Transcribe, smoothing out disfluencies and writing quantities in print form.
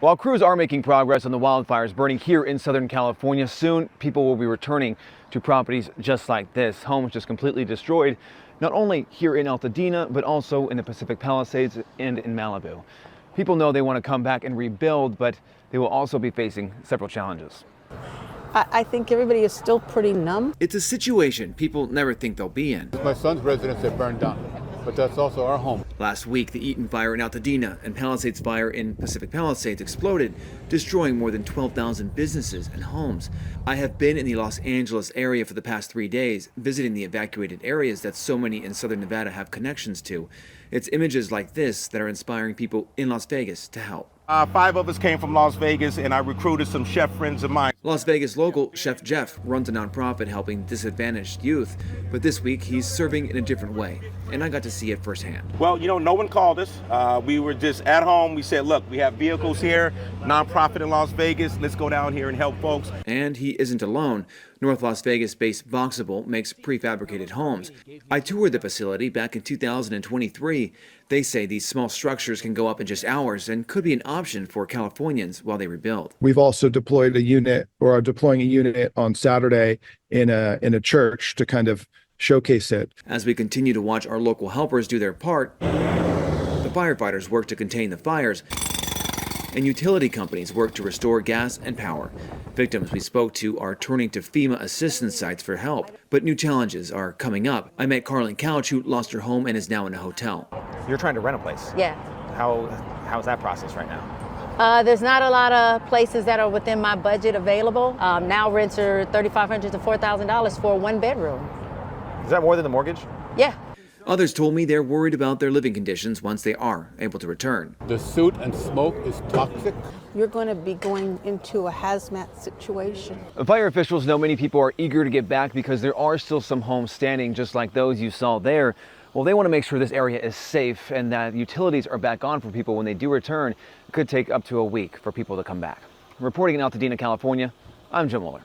While crews are making progress on the wildfires burning here in Southern California, soon people will be returning to properties just like this. Homes just completely destroyed, not only here in Altadena, but also in the Pacific Palisades and in Malibu. People know they want to come back and rebuild, but they will also be facing several challenges. I think everybody is still pretty numb. It's a situation people never think they'll be in. My son's residence that burned down, but that's also our home. Last week, the Eaton fire in Altadena and Palisades fire in Pacific Palisades exploded, destroying more than 12,000 businesses and homes. I have been in the Los Angeles area for the past 3 days, visiting the evacuated areas that so many in southern Nevada have connections to. It's images like this that are inspiring people in Las Vegas to help. 5 of us came from Las Vegas, and I recruited some chef friends of mine. Las Vegas local Chef Jeff runs a nonprofit helping disadvantaged youth, but this week he's serving in a different way, and I got to see it firsthand. Well, no one called us. We were just at home. We said, look, we have vehicles here, nonprofit in Las Vegas. Let's go down here and help folks. And he isn't alone. North Las Vegas-based Boxable makes prefabricated homes. I toured the facility back in 2023. They say these small structures can go up in just hours and could be an option for Californians while they rebuild. We've also deployed a unit, or are deploying a unit on Saturday in a church to kind of showcase it. As we continue to watch our local helpers do their part, the firefighters work to contain the fires, and utility companies work to restore gas and power. Victims we spoke to are turning to FEMA assistance sites for help, but new challenges are coming up. I met Carlin Couch, who lost her home and is now in a hotel. You're trying to rent a place. Yeah. How's that process right now? There's not a lot of places that are within my budget available. Now rents are $3,500 to $4,000 for a 1-bedroom. Is that more than the mortgage? Yeah. Others told me they're worried about their living conditions once they are able to return. The soot and smoke is toxic. You're going to be going into a hazmat situation. Fire officials know many people are eager to get back because there are still some homes standing just like those you saw there. Well, they want to make sure this area is safe and that utilities are back on for people when they do return. It could take up to a week for people to come back. Reporting in Altadena, California, I'm Joe Moeller.